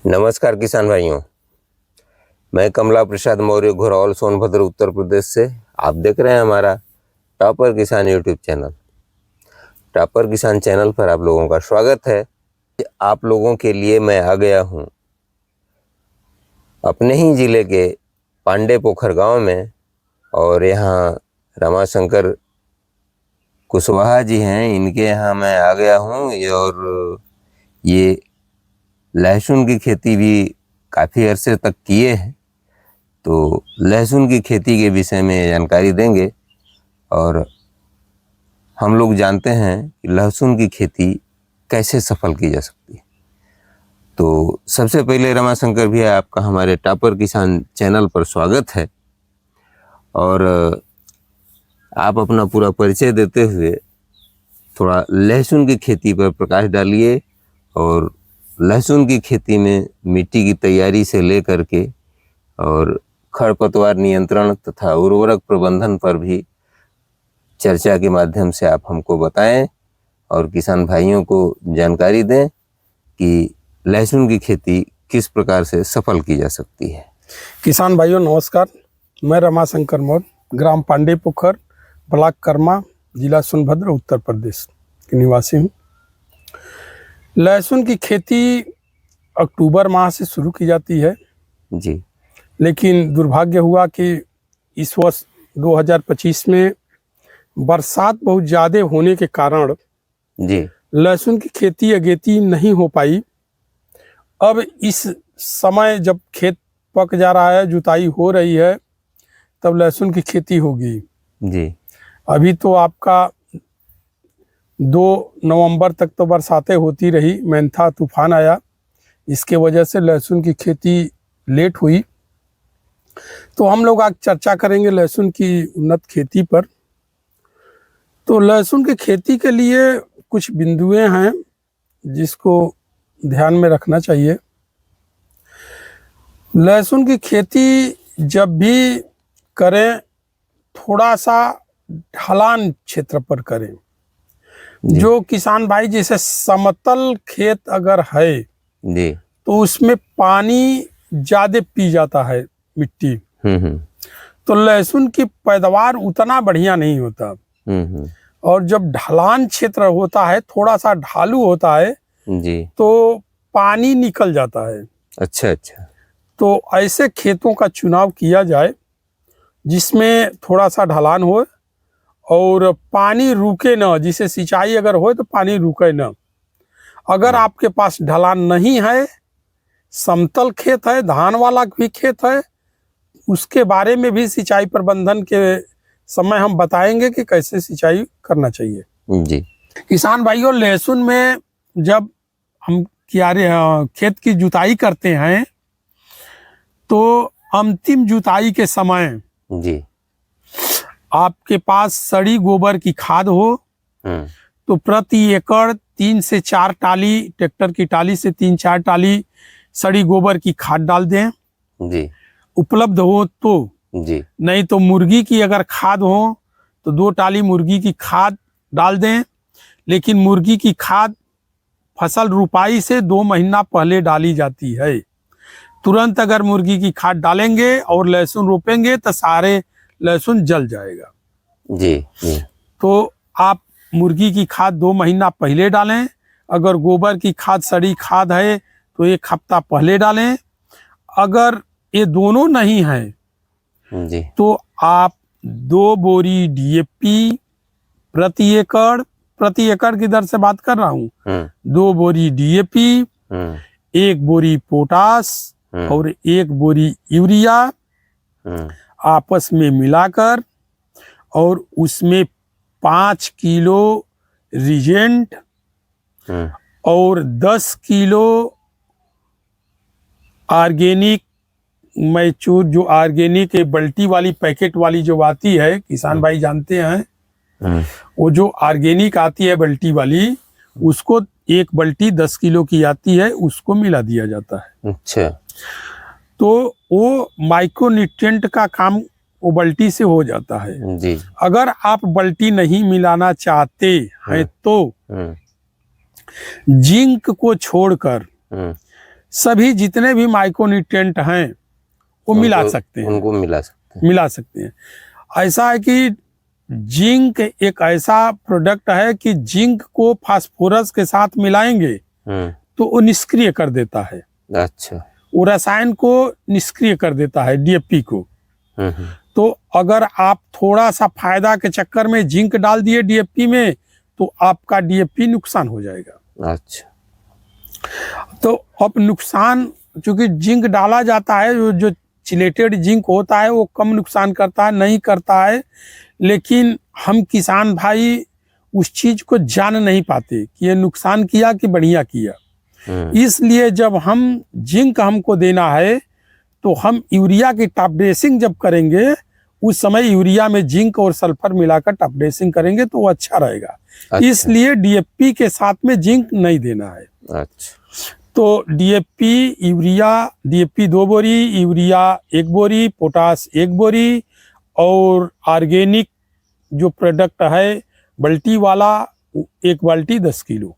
नमस्कार किसान भाइयों, मैं कमला प्रसाद मौर्य घोरौल सोनभद्र उत्तर प्रदेश से। आप देख रहे हैं हमारा टॉपर किसान यूट्यूब चैनल। टॉपर किसान चैनल पर आप लोगों का स्वागत है। आप लोगों के लिए मैं आ गया हूं अपने ही ज़िले के पांडे पोखर गांव में, और यहाँ रमाशंकर कुशवाहा जी हैं, इनके यहाँ मैं आ गया हूँ। और ये लहसुन की खेती भी काफ़ी अरसे तक किए हैं, तो लहसुन की खेती के विषय में जानकारी देंगे। और हम लोग जानते हैं कि लहसुन की खेती कैसे सफल की जा सकती है। तो सबसे पहले रमाशंकर भैया, आपका हमारे टॉपर किसान चैनल पर स्वागत है। और आप अपना पूरा परिचय देते हुए थोड़ा लहसुन की खेती पर प्रकाश डालिए, और लहसुन की खेती में मिट्टी की तैयारी से लेकर के और खरपतवार नियंत्रण तथा उर्वरक प्रबंधन पर भी चर्चा के माध्यम से आप हमको बताएं और किसान भाइयों को जानकारी दें कि लहसुन की खेती किस प्रकार से सफल की जा सकती है। किसान भाइयों नमस्कार, मैं रमाशंकर मौर्य, ग्राम पांडे पोखर, ब्लॉक कर्मा, जिला सोनभद्र, उत्तर प्रदेश के निवासी हूँ। लहसुन की खेती अक्टूबर माह से शुरू की जाती है जी, लेकिन दुर्भाग्य हुआ कि इस वर्ष 2025 में बरसात बहुत ज़्यादा होने के कारण जी, लहसुन की खेती अगेती नहीं हो पाई। अब इस समय जब खेत पक जा रहा है, जुताई हो रही है, तब लहसुन की खेती होगी। जी, अभी तो आपका 2 नवंबर तक तो बरसातें होती रही, मैंथा तूफान आया, इसके वजह से लहसुन की खेती लेट हुई। तो हम लोग आज चर्चा करेंगे लहसुन की उन्नत खेती पर। तो लहसुन की खेती के लिए कुछ बिंदुएं हैं जिसको ध्यान में रखना चाहिए। लहसुन की खेती जब भी करें, थोड़ा सा ढलान क्षेत्र पर करें। जो किसान भाई, जैसे समतल खेत अगर है जी, तो उसमें पानी ज़्यादा पी जाता है मिट्टी, तो लहसुन की पैदावार उतना बढ़िया नहीं होता। और जब ढलान क्षेत्र होता है, थोड़ा सा ढालू होता है, जी, तो पानी निकल जाता है। अच्छा अच्छा, तो ऐसे खेतों का चुनाव किया जाए जिसमें थोड़ा सा ढलान हो और पानी रुके न, जिसे सिंचाई अगर हो तो पानी रुके न। अगर आपके पास ढलान नहीं है, समतल खेत है, धान वाला भी खेत है, उसके बारे में भी सिंचाई प्रबंधन के समय हम बताएंगे कि कैसे सिंचाई करना चाहिए। जी, किसान भाइयों, लहसुन में जब हम क्यारे खेत की जुताई करते हैं, तो अंतिम जुताई के समय जी, आपके पास सड़ी गोबर की खाद हो तो प्रति एकड़ 3 से 4 टाली, ट्रैक्टर की टाली से 3-4 टाली सड़ी गोबर की खाद डाल दें। जी, उपलब्ध हो तो, जी, नहीं तो मुर्गी की अगर खाद हो तो 2 टाली मुर्गी की खाद डाल दें। लेकिन मुर्गी की खाद फसल रुपाई से 2 महीना पहले डाली जाती है। तुरंत अगर मुर्गी की खाद डालेंगे और लहसुन रोपेंगे तो सारे लहसुन जल जाएगा। जी, जी, तो आप मुर्गी की खाद 2 महीना पहले डालें। अगर गोबर की खाद, सड़ी खाद है तो 1 हफ्ता पहले डालें। अगर ये दोनों नहीं है जी, तो आप 2 बोरी डीएपी प्रति एकड़ की दर से बात कर रहा हूँ, 2 बोरी डीएपी, 1 बोरी पोटास और 1 बोरी यूरिया आपस में मिलाकर, और उसमें 5 किलो रिजेंट और 10 किलो ऑर्गेनिक मैचूर, जो ऑर्गेनिक बल्टी वाली पैकेट वाली जो आती है, किसान भाई जानते हैं, वो जो ऑर्गेनिक आती है बल्टी वाली, उसको 1 बल्टी 10 किलो की आती है, उसको मिला दिया जाता है। अच्छा, तो वो माइक्रोन्यूट्रिएंट का काम वो बल्टी से हो जाता है। जी, अगर आप बल्टी नहीं मिलाना चाहते हैं तो जिंक को छोड़कर सभी जितने भी माइक्रोन्यूट्रिएंट हैं वो मिला सकते हैं, उनको मिला सकते हैं। ऐसा है कि जिंक एक ऐसा प्रोडक्ट है कि जिंक को फास्फोरस के साथ मिलाएंगे तो वो निष्क्रिय कर देता है। अच्छा। वो रसायन को निष्क्रिय कर देता है, डीएपी को। तो अगर आप थोड़ा सा फायदा के चक्कर में जिंक डाल दिए डीएपी में तो आपका डीएपी नुकसान हो जाएगा। अच्छा। तो अब नुकसान, चूंकि जिंक डाला जाता है, जो चिलेटेड जिंक होता है वो कम नुकसान करता है, नहीं करता है, लेकिन हम किसान भाई उस चीज को जान नहीं पाते कि ये नुकसान किया कि बढ़िया किया। इसलिए जब हम जिंक हमको देना है तो हम यूरिया की टॉप ड्रेसिंग जब करेंगे उस समय यूरिया में जिंक और सल्फर मिलाकर टॉप ड्रेसिंग करेंगे तो वो अच्छा रहेगा। अच्छा। इसलिए डीएपी के साथ में जिंक नहीं देना है। अच्छा। तो डीएपी यूरिया, डीएपी 2 बोरी, यूरिया 1 बोरी, पोटास 1 बोरी और ऑर्गेनिक जो प्रोडक्ट है बाल्टी वाला 1 बाल्टी 10 किलो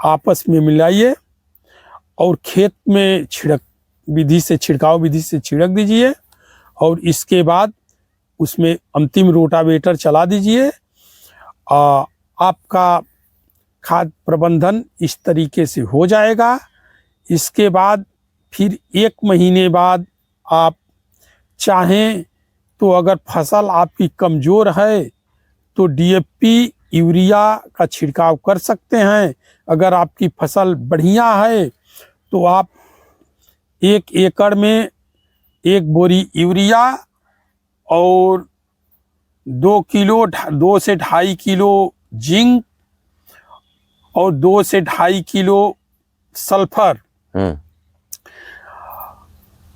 आपस में मिलाइए और खेत में छिड़काव विधि से छिड़क दीजिए और इसके बाद उसमें अंतिम रोटावेटर चला दीजिए। आपका खाद प्रबंधन इस तरीके से हो जाएगा। इसके बाद फिर 1 महीने बाद आप चाहें तो अगर फसल आपकी कमज़ोर है तो डीएपी यूरिया का छिड़काव कर सकते हैं। अगर आपकी फसल बढ़िया है तो आप 1 एकड़ में 1 बोरी यूरिया और 2 से 2.5 किलो जिंक और 2 से 2.5 किलो सल्फर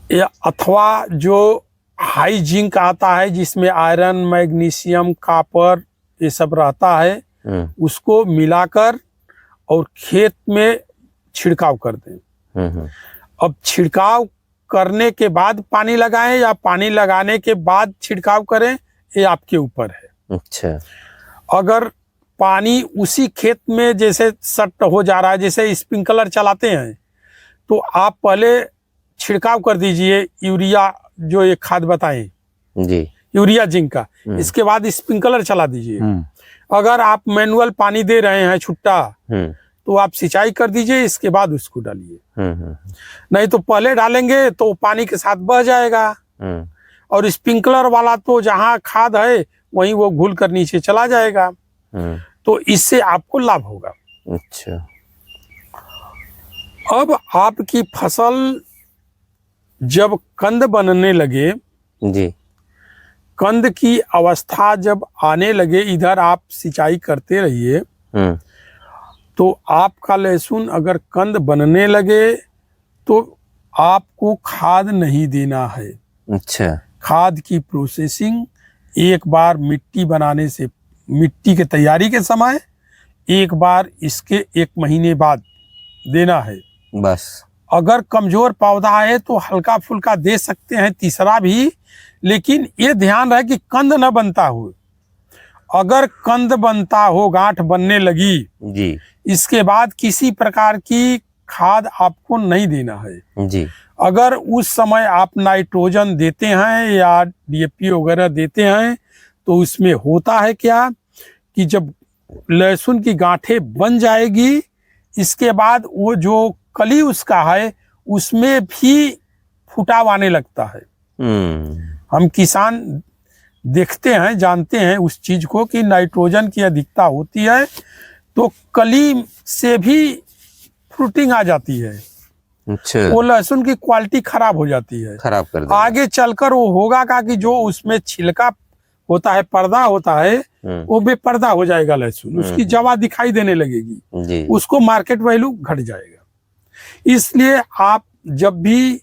या अथवा जो हाई जिंक आता है जिसमें आयरन, मैग्नीशियम, कॉपर ये सब रहता है, उसको मिलाकर और खेत में छिड़काव कर दें। अब छिड़काव करने के बाद पानी लगाएं या पानी लगाने के बाद छिड़काव करें, ये आपके ऊपर है। अच्छा। अगर पानी उसी खेत में जैसे सट हो जा रहा है, जैसे स्प्रिंकलर चलाते हैं, तो आप पहले छिड़काव कर दीजिए यूरिया, जो ये खाद बताएं जी, यूरिया जिंक का, इसके बाद स्प्रिंकलर चला दीजिए। अगर आप मैनुअल पानी दे रहे हैं छुट्टा, तो आप सिंचाई कर दीजिए, इसके बाद उसको डालिए। नहीं तो पहले डालेंगे तो पानी के साथ बह जाएगा और स्प्रिंकलर वाला तो जहाँ खाद है वहीं वो घुल कर नीचे चला जाएगा, तो इससे आपको लाभ होगा। अच्छा। अब आपकी फसल जब कंद बनने लगे जी, कंद की अवस्था जब आने लगे, इधर आप सिंचाई करते रहिए, तो आपका लहसुन अगर कंद बनने लगे तो आपको खाद नहीं देना है। अच्छा। खाद की प्रोसेसिंग एक बार मिट्टी बनाने से, मिट्टी के तैयारी के समय, एक बार इसके 1 महीने बाद देना है बस। अगर कमजोर पौधा है तो हल्का फुल्का दे सकते हैं तीसरा भी, लेकिन ये ध्यान रहे कि कंद न बनता हो। अगर कंद बनता हो, गांठ बनने लगी जी, इसके बाद किसी प्रकार की खाद आपको नहीं देना है जी। अगर उस समय आप नाइट्रोजन देते हैं या डीएपी वगैरह देते हैं तो उसमें होता है क्या कि जब लहसुन की गांठें बन जाएगी, इसके बाद वो जो कली उसका है उसमें भी फुटाव आने लगता है। हम किसान देखते हैं, जानते हैं उस चीज को कि नाइट्रोजन की अधिकता होती है तो कली से भी फ्रूटिंग आ जाती है। अच्छा। वो लहसुन की क्वालिटी खराब हो जाती है, खराब कर देगा। आगे चलकर वो होगा का कि जो उसमें छिलका होता है, पर्दा होता है, वो बेपर्दा हो जाएगा लहसुन, उसकी जवा दिखाई देने लगेगी जी। उसको मार्केट वैल्यू घट जाएगा। इसलिए आप जब भी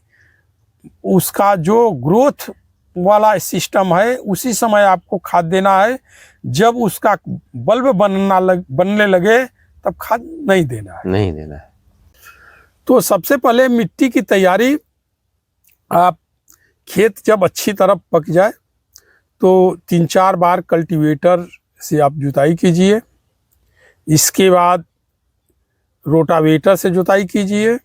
उसका जो ग्रोथ वाला सिस्टम है उसी समय आपको खाद देना है। जब उसका बल्ब बनने लगे तब खाद नहीं देना है। नहीं देना है। तो सबसे पहले मिट्टी की तैयारी, आप खेत जब अच्छी तरह पक जाए तो 3-4 बार कल्टीवेटर से आप जुताई कीजिए, इसके बाद रोटावेटर से जुताई कीजिए,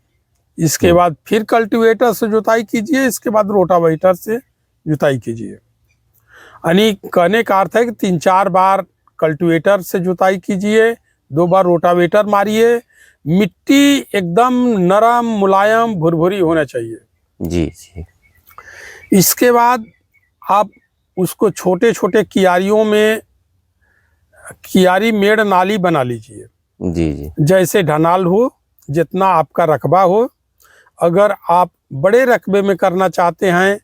इसके बाद फिर कल्टीवेटर से जुताई कीजिए, इसके बाद रोटावेटर से जुताई कीजिए। यानी कहने का अर्थ है कि 3-4 बार कल्टीवेटर से जुताई कीजिए, 2 बार रोटावेटर मारिए। मिट्टी एकदम नरम मुलायम भुरभुरी होना चाहिए। जी जी। इसके बाद आप उसको छोटे छोटे कियारियों में कियारी मेड़ नाली बना लीजिए। जी जी। जैसे ढनाल हो, जितना आपका रकबा हो। अगर आप बड़े रकबे में करना चाहते हैं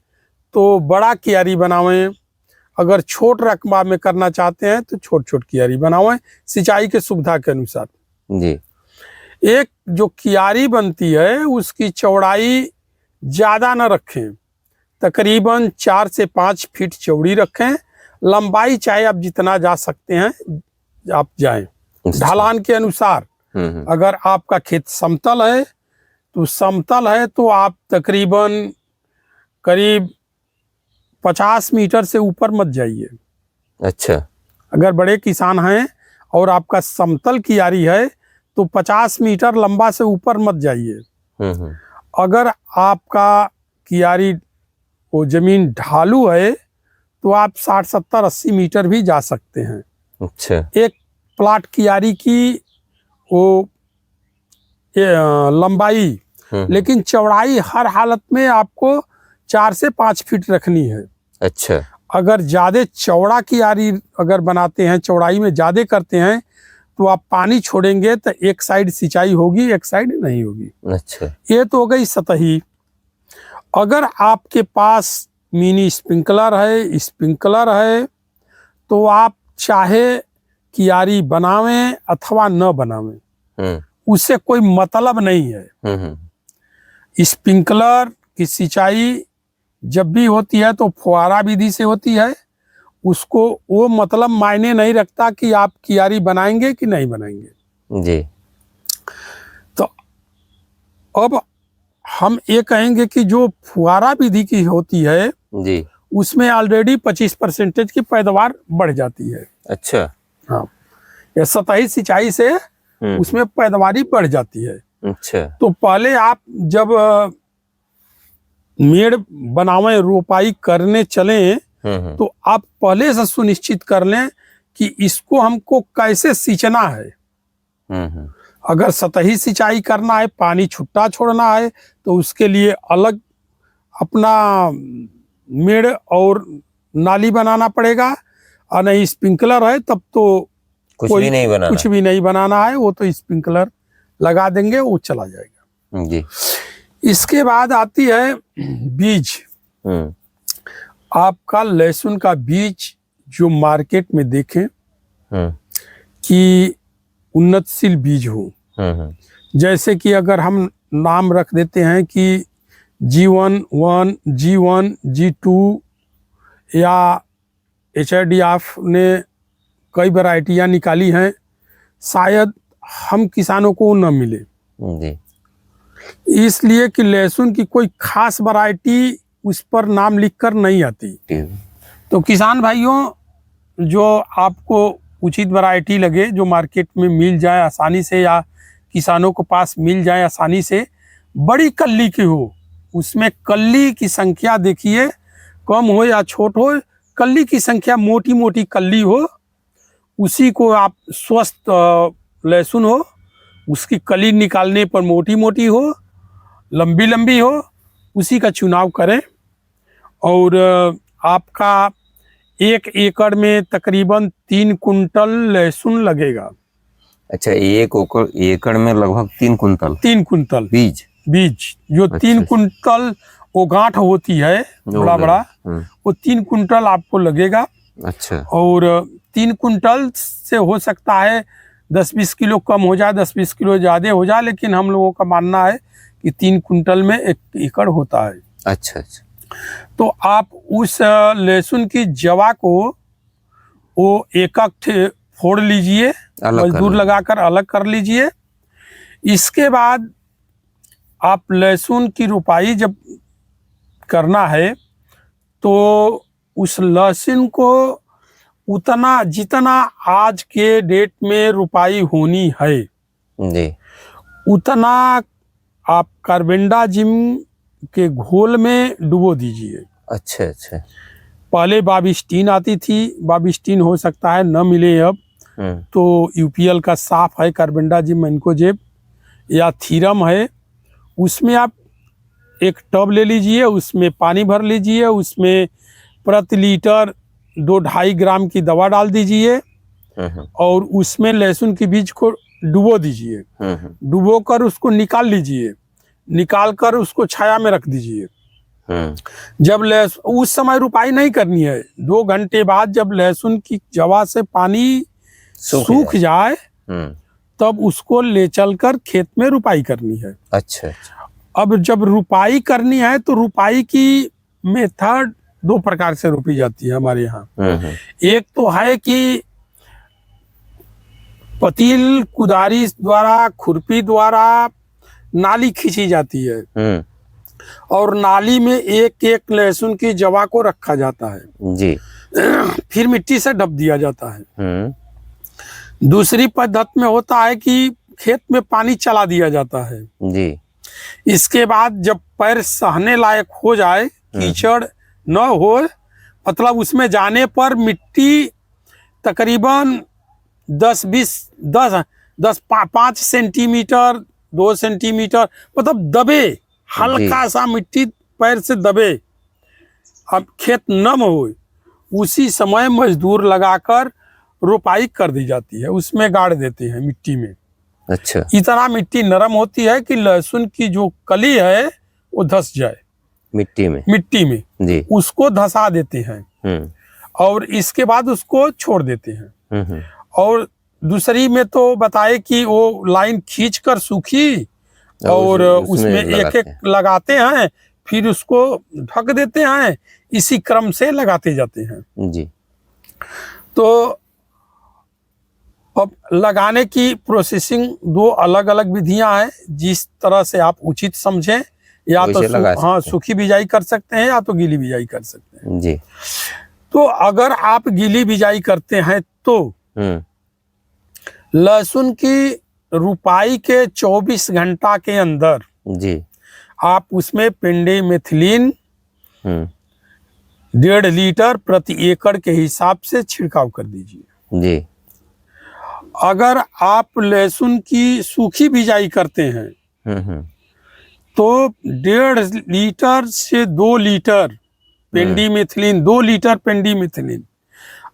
तो बड़ा कियारी बनावें, अगर छोट रकबा में करना चाहते हैं तो छोट छोट कियारी बनावें, सिंचाई के सुविधा के अनुसार। जी। एक जो कियारी बनती है उसकी चौड़ाई ज़्यादा न रखें, तकरीबन 4 से 5 फीट चौड़ी रखें। लंबाई चाहे आप जितना जा सकते हैं आप जाएं, ढलान के अनुसार। अगर आपका खेत समतल है तो आप तकरीबन करीब 50 मीटर से ऊपर मत जाइए। अच्छा। अगर बड़े किसान हैं और आपका समतल कियारी है तो 50 मीटर लंबा से ऊपर मत जाइए। अगर आपका कियारी वो जमीन ढालू है तो आप 60, 70, 80 मीटर भी जा सकते हैं। अच्छा। एक प्लाट कियारी की वो लंबाई, लेकिन चौड़ाई हर हालत में आपको 4 से 5 फीट रखनी है। अच्छा। अगर ज़्यादा चौड़ा कियारी अगर बनाते हैं, चौड़ाई में ज़्यादा करते हैं तो आप पानी छोड़ेंगे तो एक साइड सिंचाई होगी, एक साइड नहीं होगी। अच्छा। ये तो हो गई सतही। अगर आपके पास मिनी स्प्रिंकलर है तो आप चाहे कियारी बनावें अथवा न बनावें, उससे कोई मतलब नहीं है। स्प्रिंकलर की सिंचाई जब भी होती है तो फुहारा विधि से होती है, उसको वो मतलब मायने नहीं रखता कि आप कियारी बनाएंगे कि नहीं बनाएंगे। जी। तो अब हम ये कहेंगे कि जो फुहारा विधि की होती है जी, उसमें ऑलरेडी 25% की पैदावार बढ़ जाती है। अच्छा। हाँ, ये सतही सिंचाई से उसमें पैदावारी बढ़ जाती है। अच्छा। तो पहले आप जब मेड़ बनावें, रोपाई करने चलें तो आप पहले से सुनिश्चित कर लें कि इसको हमको कैसे सींचना है। अगर सतही सिंचाई करना है, पानी छुट्टा छोड़ना है, तो उसके लिए अलग अपना मेड़ और नाली बनाना पड़ेगा। और नहीं स्प्रिंकलर है तब तो कुछ भी नहीं बनाना है, वो तो स्प्रिंकलर लगा देंगे, वो चला जाएगा। जी। इसके बाद आती है बीज। आपका लहसुन का बीज जो मार्केट में देखें कि उन्नतशील बीज हो, जैसे कि अगर हम नाम रख देते हैं कि G1, G1, G2 या HRDF ने कई वैरायटियाँ निकाली हैं, शायद हम किसानों को न मिले। जी। इसलिए कि लहसुन की कोई खास वैरायटी उस पर नाम लिखकर नहीं आती। तो किसान भाइयों, जो आपको उचित वैरायटी लगे, जो मार्केट में मिल जाए आसानी से या किसानों के पास मिल जाए आसानी से, बड़ी कल्ली की हो, उसमें कल्ली की संख्या देखिए, कम हो या छोट हो, कल्ली की संख्या मोटी मोटी कल्ली हो, उसी को आप स्वस्थ लहसुन हो, उसकी कली निकालने पर मोटी मोटी हो, लंबी लंबी हो, उसी का चुनाव करें। और आपका 1 एकड़ में तकरीबन 3 कुंटल लहसुन लगेगा। अच्छा, 1 एकड़ में लगभग 3 कुंटल बीज जो अच्छा, 3 कुंटल वो गांठ होती है बड़ा वो 3 कुंटल आपको लगेगा। अच्छा। और 3 कुंटल से हो सकता है 10-20 किलो कम हो जाए, 10-20 किलो ज़्यादा हो जाए, लेकिन हम लोगों का मानना है कि 3 कुंटल में 1 एकड़ होता है। अच्छा अच्छा। तो आप उस लहसुन की जवा को वो एक फोड़ लीजिए, मजदूर लगाकर अलग कर लीजिए। इसके बाद आप लहसुन की रोपाई जब करना है तो उस लहसुन को उतना जितना आज के डेट में रोपाई होनी है जी, उतना आप कार्बेंडाजिम के घोल में डुबो दीजिए। अच्छा अच्छा। पहले बाबिस्टीन आती थी, बाबिस्टीन हो सकता है न मिले अब, तो यूपीएल का साफ है कार्बेंडाजिम मैंकोजेब या थीरम है। उसमें आप एक टब ले लीजिए, उसमें पानी भर लीजिए, उसमें प्रति लीटर 2-2.5 ग्राम की दवा डाल दीजिए और उसमें लहसुन के बीज को डुबो दीजिए। डुबो कर उसको निकाल लीजिए, निकाल कर उसको छाया में रख दीजिए। जब लहसुन, उस समय रुपाई नहीं करनी है, 2 घंटे बाद जब लहसुन की जवा से पानी सूख जाए तब उसको ले चलकर खेत में रुपाई करनी है। अच्छा अच्छा। अब जब रुपाई करनी है तो रुपाई की मेथड 2 प्रकार से रोपी जाती है हमारे यहाँ। एक तो है कि पतील कुदारी द्वारा, खुरपी द्वारा नाली खींची जाती है और नाली में एक एक लहसुन की जवा को रखा जाता है जी। फिर मिट्टी से ढक दिया जाता है। दूसरी पद्धति में होता है कि खेत में पानी चला दिया जाता है जी। इसके बाद जब पैर सहने लायक हो जाए, कीचड़ न हो, मतलब उसमें जाने पर मिट्टी तकरीबन 5 सेंटीमीटर 2 सेंटीमीटर मतलब दबे, हल्का सा मिट्टी पैर से दबे, अब खेत नम हो, उसी समय मजदूर लगाकर रोपाई कर दी जाती है, उसमें गाड़ देते हैं मिट्टी में। अच्छा। इतना मिट्टी नरम होती है कि लहसुन की जो कली है वो धंस जाए मिट्टी में जी। उसको धंसा देते हैं और इसके बाद उसको छोड़ देते हैं। और दूसरी में तो बताए कि वो लाइन खींचकर सूखी और उसमें एक एक लगाते हैं, फिर उसको ढक देते हैं, इसी क्रम से लगाते जाते हैं जी। तो अब लगाने की प्रोसेसिंग 2 अलग अलग विधियां हैं, जिस तरह से आप उचित समझें, या तो सूखी बिजाई कर सकते हैं या तो गीली बिजाई कर सकते हैं जी। तो अगर आप गीली बिजाई करते हैं तो लहसुन की रुपाई के 24 घंटा के अंदर जी आप उसमें पेंडिमेथिलीन 1.5 लीटर प्रति एकड़ के हिसाब से छिड़काव कर दीजिए जी। अगर आप लहसुन की सूखी बिजाई करते हैं तो 1.5 लीटर से 2 लीटर पेंडिमेथिलीन, 2 लीटर पेंडिमेथिलीन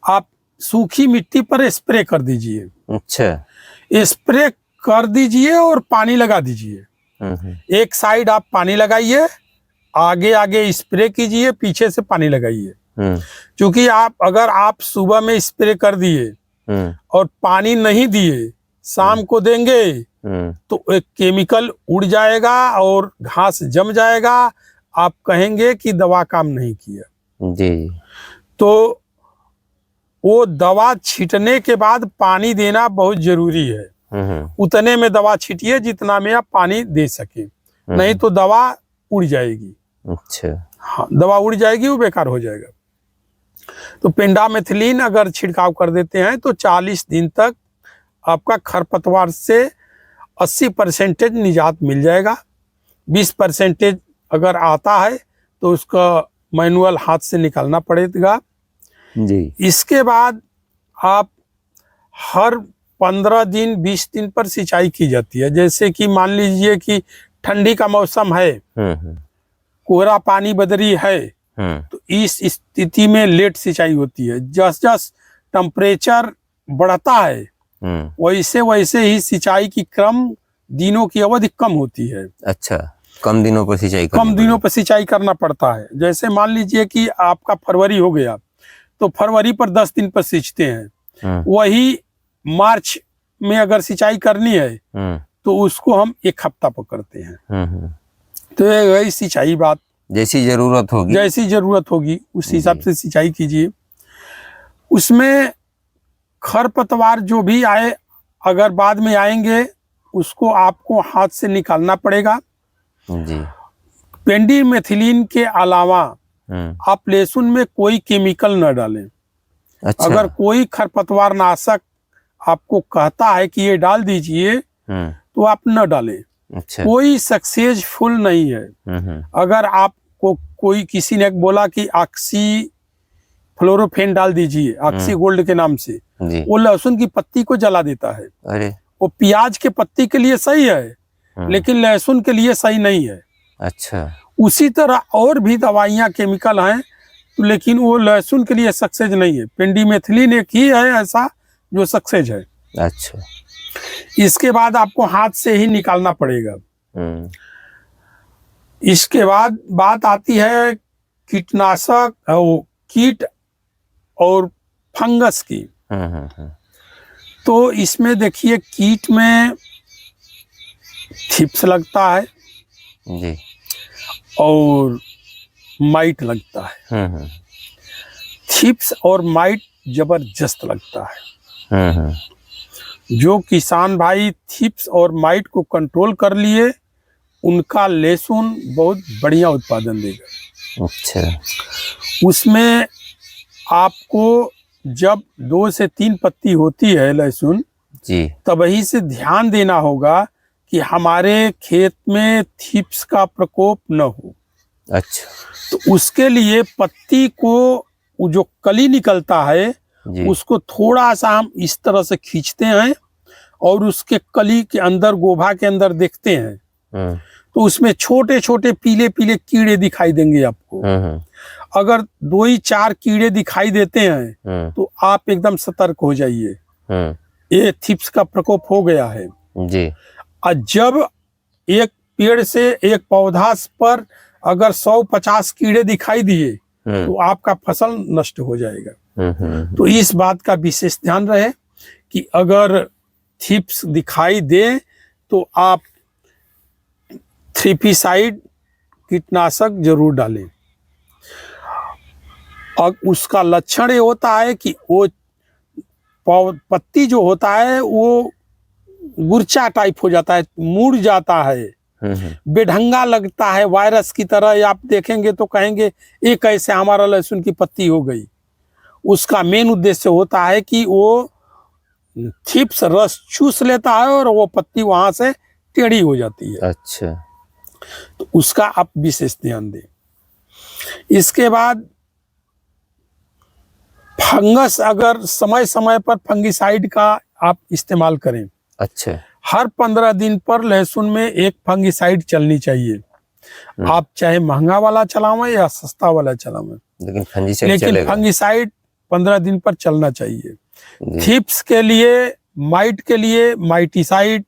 आप सूखी मिट्टी पर स्प्रे कर दीजिए। अच्छा। स्प्रे कर दीजिए और पानी लगा दीजिए। एक साइड आप पानी लगाइए, आगे आगे स्प्रे कीजिए, पीछे से पानी लगाइए। क्योंकि अगर आप सुबह में स्प्रे कर दिए और पानी नहीं दिए, शाम को देंगे तो एक केमिकल उड़ जाएगा और घास जम जाएगा, आप कहेंगे कि दवा काम नहीं किया जी। तो वो दवा छींटने के बाद पानी देना बहुत जरूरी है। उतने में दवा छींटिए जितना में आप पानी दे सके, नहीं तो दवा उड़ जाएगी। अच्छा। हाँ, दवा उड़ जाएगी, वो बेकार हो जाएगा। तो पेंडामेथिलीन अगर छिड़काव कर देते हैं तो 40 दिन तक आपका खरपतवार से 80% निजात मिल जाएगा। 20% अगर आता है तो उसका मैनुअल हाथ से निकालना पड़ेगा जी। इसके बाद आप हर 15 दिन 20 दिन पर सिंचाई की जाती है। जैसे कि मान लीजिए कि ठंडी का मौसम है, कोहरा पानी बदरी है, तो इस स्थिति में लेट सिंचाई होती है। जस जस टेम्परेचर बढ़ता है वैसे वैसे ही सिंचाई की क्रम दिनों की अवधि कम होती है। अच्छा, कम दिनों पर सिंचाई करना पड़ता है। जैसे मान लीजिए कि आपका फरवरी हो गया तो फरवरी पर 10 दिन पर सींचते हैं, वही मार्च में अगर सिंचाई करनी है तो उसको हम 1 हफ्ता पर करते हैं। तो यही सिंचाई बात, जैसी जरूरत होगी उस हिसाब से सिंचाई कीजिए। उसमें खरपतवार जो भी आए, अगर बाद में आएंगे उसको आपको हाथ से निकालना पड़ेगा जी। पेंडिमेथिलीन के अलावा आप लहसुन में कोई केमिकल न डालें। अच्छा। अगर कोई खरपतवार नाशक आपको कहता है कि ये डाल दीजिए तो आप न डालें। अच्छा। कोई सक्सेसफुल नहीं है। अगर आपको कोई किसी ने बोला कि ऑक्सी फ्लोरोफेन डाल दीजिए ऑक्सी गोल्ड के नाम से, जी। वो लहसुन की पत्ती को जला देता है। अरे। वो प्याज के पत्ती के लिए सही है, लेकिन लहसुन के लिए सही नहीं है। अच्छा। उसी तरह और भी दवाइयाँ केमिकल हैं, तो लेकिन वो लहसुन के लिए सक्सेस नहीं है। पेंडिमेथिलिन एक ही है ऐसा जो सक्सेस है। अच्छा। इसके बाद आपको हाथ से ही निकालना पड़ेगा। इसके बाद बात आती है कीटनाशक और कीट और फंगस की। तो इसमें देखिए कीट में थिप्स लगता है जी, और माइट लगता है। थिप्स और माइट जबरदस्त लगता है। जो किसान भाई थिप्स और माइट को कंट्रोल कर लिए, उनका लहसुन बहुत बढ़िया उत्पादन देगा। अच्छा। उसमें आपको जब 2 से 3 पत्ती होती है लहसुन जी, तभी से ध्यान देना होगा कि हमारे खेत में थिप्स का प्रकोप न हो। अच्छा। तो उसके लिए पत्ती को वो जो कली निकलता है उसको थोड़ा सा हम इस तरह से खींचते हैं और उसके कली के अंदर गोभा के अंदर देखते हैं, तो उसमें छोटे छोटे पीले पीले कीड़े दिखाई देंगे आपको। अगर 2 ही 4 कीड़े दिखाई देते हैं तो आप एकदम सतर्क हो जाइए, ये थिप्स का प्रकोप हो गया है जी। और जब एक पेड़ से एक पौधा पर अगर 100-50 कीड़े दिखाई दिए तो आपका फसल नष्ट हो जाएगा। तो इस बात का विशेष ध्यान रहे कि अगर थिप्स दिखाई दे तो आप थ्रिप्सिसाइड कीटनाशक जरूर डालें। और उसका लक्षण ये होता है कि वो पत्ती जो होता है वो गुरचा टाइप हो जाता है, मुड़ जाता है, बेढंगा लगता है, वायरस की तरह। आप देखेंगे तो कहेंगे ये कैसे हमारा लहसुन की पत्ती हो गई। उसका मेन उद्देश्य होता है कि वो थिप्स रस चूस लेता है और वो पत्ती वहां से टेढ़ी हो जाती है। अच्छा। तो उसका आप विशेष ध्यान दें। इसके बाद फंगस, अगर समय समय पर फंगिसाइड का आप इस्तेमाल करें। अच्छा। हर 15 दिन पर लहसुन में एक फंगिसाइड चलनी चाहिए। आप चाहे महंगा वाला चलावें या सस्ता वाला चलावें, लेकिन फंगिसाइड 15 दिन पर चलना चाहिए। थिप्स के लिए, माइट के लिए माइटिसाइड,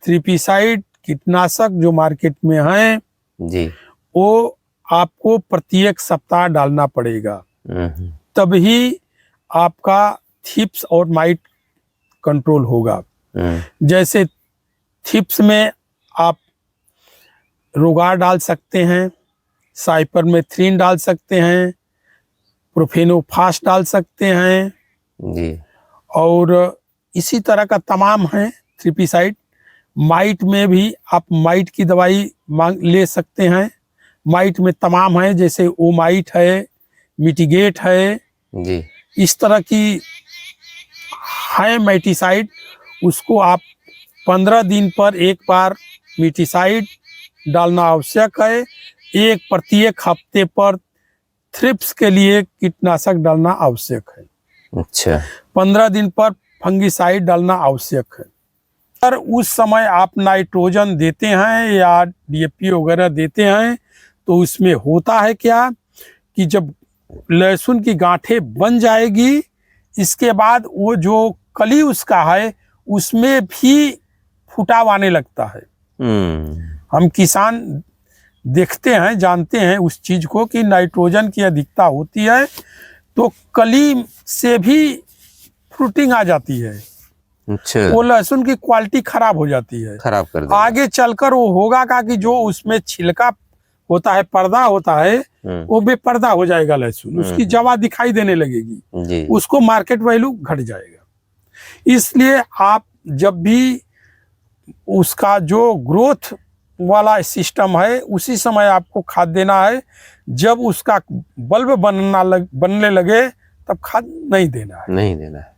थ्रिप्सिसाइड कीटनाशक जो मार्केट में हैं जी, वो आपको प्रत्येक सप्ताह डालना पड़ेगा, तभी आपका थिप्स और माइट कंट्रोल होगा। जैसे थिप्स में आप रोगार डाल सकते हैं, साइपरमेथ्रिन डाल सकते हैं, प्रोफेनोफास डाल सकते हैं जी, और इसी तरह का तमाम है थ्रिप्सिसाइड। माइट में भी आप माइट की दवाई ले सकते हैं। माइट में तमाम है, जैसे ओमाइट है, मिटिगेट है जी, इस तरह की है माइटिसाइड। उसको आप 15 दिन पर एक बार मिटिसाइड डालना आवश्यक है। एक प्रत्येक हफ्ते पर थ्रिप्स के लिए कीटनाशक डालना आवश्यक है। अच्छा। 15 दिन पर फंगिसाइड डालना आवश्यक है। अगर उस समय आप नाइट्रोजन देते हैं या डीएपी वगैरह देते हैं तो उसमें होता है क्या कि जब लहसुन की गांठें बन जाएगी, इसके बाद वो जो कली उसका है उसमें भी फुटाव आने लगता है। हम किसान देखते हैं, जानते हैं उस चीज को कि नाइट्रोजन की अधिकता होती है तो कली से भी फ्रूटिंग आ जाती है। अच्छा। वो लहसुन की क्वालिटी खराब हो जाती है, खराब कर देगा। आगे चलकर वो होगा का कि जो उसमें छिलका होता है, पर्दा होता है, वो बेपर्दा हो जाएगा लहसुन, उसकी जवा दिखाई देने लगेगी जी। उसको मार्केट वैल्यू घट जाएगा। इसलिए आप जब भी उसका जो ग्रोथ वाला सिस्टम है उसी समय आपको खाद देना है। जब उसका बल्ब बनने लगे तब खाद नहीं देना है।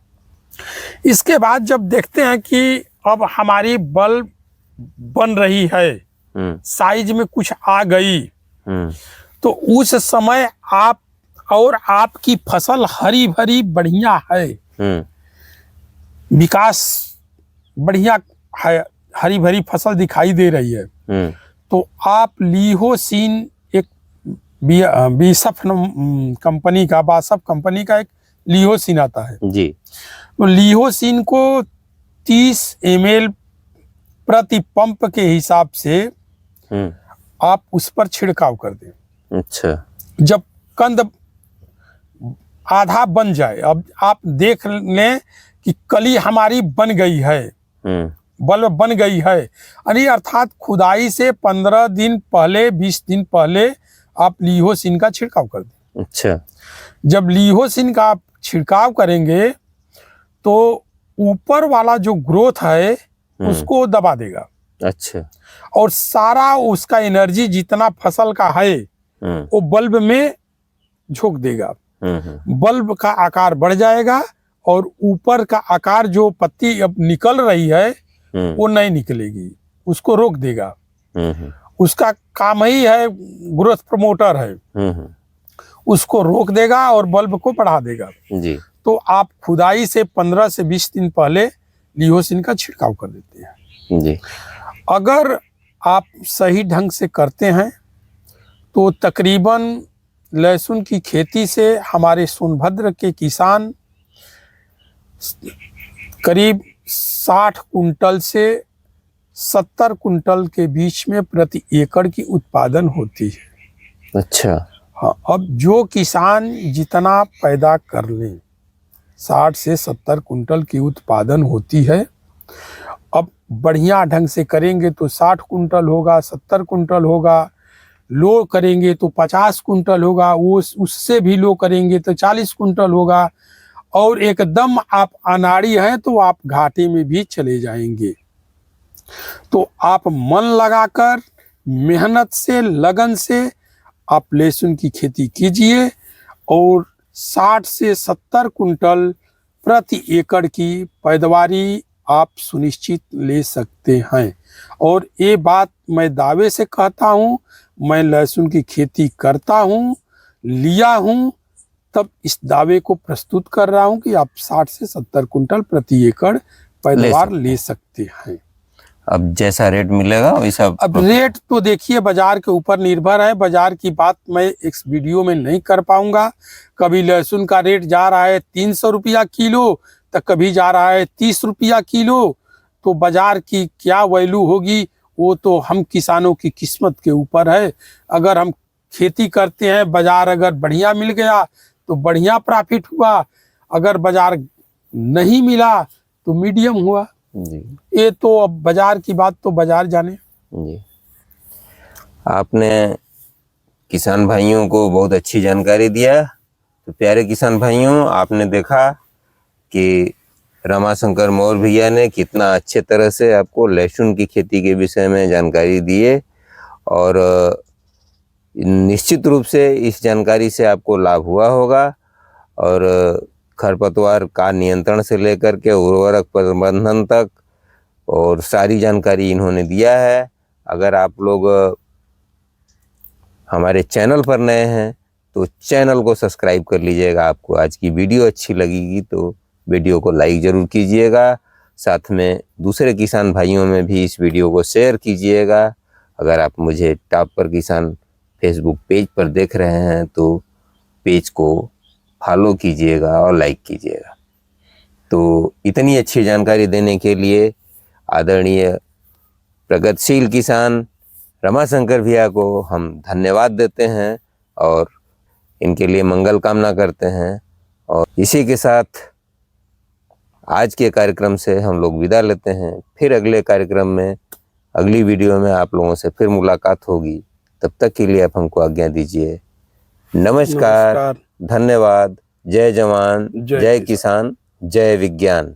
इसके बाद जब देखते हैं कि अब हमारी बल्ब बन रही है, साइज में कुछ आ गई, तो उस समय आप और आपकी फसल हरी भरी बढ़िया है, विकास बढ़िया है, हरी भरी फसल दिखाई दे रही है, तो आप लिहोसिन एक बीसफ कंपनी का, बासफ कंपनी का एक लिहोसिन आता है जी, तो लिहोसिन को 30 ml प्रति पंप के हिसाब से आप उस पर छिड़काव कर दें। अच्छा, जब कंद आधा बन जाए, अब आप देख लें कि कली हमारी बन गई है, बल्ब बन गई है, यानी अर्थात खुदाई से 15 दिन पहले 20 दिन पहले आप लिहोसिन का छिड़काव कर दें। अच्छा, जब लिहोसिन का आप छिड़काव करेंगे तो ऊपर वाला जो ग्रोथ है उसको दबा देगा। अच्छा, और सारा उसका एनर्जी जितना फसल का है वो बल्ब में झोंक देगा। बल्ब का आकार बढ़ जाएगा और ऊपर का आकार जो पत्ती अब निकल रही है वो नहीं निकलेगी, उसको रोक देगा। उसका काम ही है, ग्रोथ प्रमोटर है, उसको रोक देगा और बल्ब को बढ़ा देगा जी। तो आप खुदाई से 15 से 20 दिन पहले लिहोसिन का छिड़काव कर देते हैं जी। अगर आप सही ढंग से करते हैं तो तकरीबन लहसुन की खेती से हमारे सोनभद्र के किसान करीब 60 कुंटल से 70 कुंटल के बीच में प्रति एकड़ की उत्पादन होती है। अच्छा, हाँ, अब जो किसान जितना पैदा कर ले 60 से 70 कुंटल की उत्पादन होती है। अब बढ़िया ढंग से करेंगे तो 60 कुंटल होगा, 70 कुंटल होगा, लो करेंगे तो 50 कुंटल होगा, वो उससे भी लो करेंगे तो 40 कुंटल होगा, और एकदम आप अनाड़ी हैं तो आप घाटे में भी चले जाएंगे। तो आप मन लगाकर मेहनत से लगन से आप लहसुन की खेती कीजिए और 60 से 70 कुंटल प्रति एकड़ की पैदावारी आप सुनिश्चित ले सकते हैं। और ये बात मैं दावे से कहता हूँ, मैं लहसुन की खेती करता हूँ, लिया हूँ, तब इस दावे को प्रस्तुत कर रहा हूँ कि आप 60 से 70 कुंटल प्रति एकड़ पैदावार ले सकते हैं। अब जैसा रेट मिलेगा वैसा। अब रेट तो देखिए बाजार के ऊपर निर्भर है, बाजार की बात मैं इस वीडियो में नहीं कर पाऊंगा। कभी लहसुन का रेट जा रहा है 300 रुपया किलो, तो कभी जा रहा है 30 रुपया किलो। तो बाजार की क्या वैल्यू होगी वो तो हम किसानों की किस्मत के ऊपर है। अगर हम खेती करते हैं, बाजार अगर बढ़िया मिल गया तो बढ़िया प्रॉफिट हुआ, अगर बाजार नहीं मिला तो मीडियम हुआ जी। ये तो अब बाजार की बात तो बाजार जाने। जी, आपने किसान भाइयों को बहुत अच्छी जानकारी दिया। तो प्यारे किसान भाइयों, आपने देखा कि रमाशंकर मौर्य भैया ने कितना अच्छे तरह से आपको लहसुन की खेती के विषय में जानकारी दी है, और निश्चित रूप से इस जानकारी से आपको लाभ हुआ होगा। और खरपतवार का नियंत्रण से लेकर के उर्वरक प्रबंधन तक और सारी जानकारी इन्होंने दिया है। अगर आप लोग हमारे चैनल पर नए हैं तो चैनल को सब्सक्राइब कर लीजिएगा। आपको आज की वीडियो अच्छी लगेगी तो वीडियो को लाइक ज़रूर कीजिएगा, साथ में दूसरे किसान भाइयों में भी इस वीडियो को शेयर कीजिएगा। अगर आप मुझे टॉप पर किसान फेसबुक पेज पर देख रहे हैं तो पेज को फॉलो कीजिएगा और लाइक कीजिएगा। तो इतनी अच्छी जानकारी देने के लिए आदरणीय प्रगतिशील किसान रमाशंकर भैया को हम धन्यवाद देते हैं और इनके लिए मंगल कामना करते हैं। और इसी के साथ आज के कार्यक्रम से हम लोग विदा लेते हैं। फिर अगले कार्यक्रम में, अगली वीडियो में आप लोगों से फिर मुलाकात होगी। तब तक के लिए आप हमको आज्ञा दीजिए। नमस्कार, धन्यवाद। जय जवान, जय किसान, जय विज्ञान।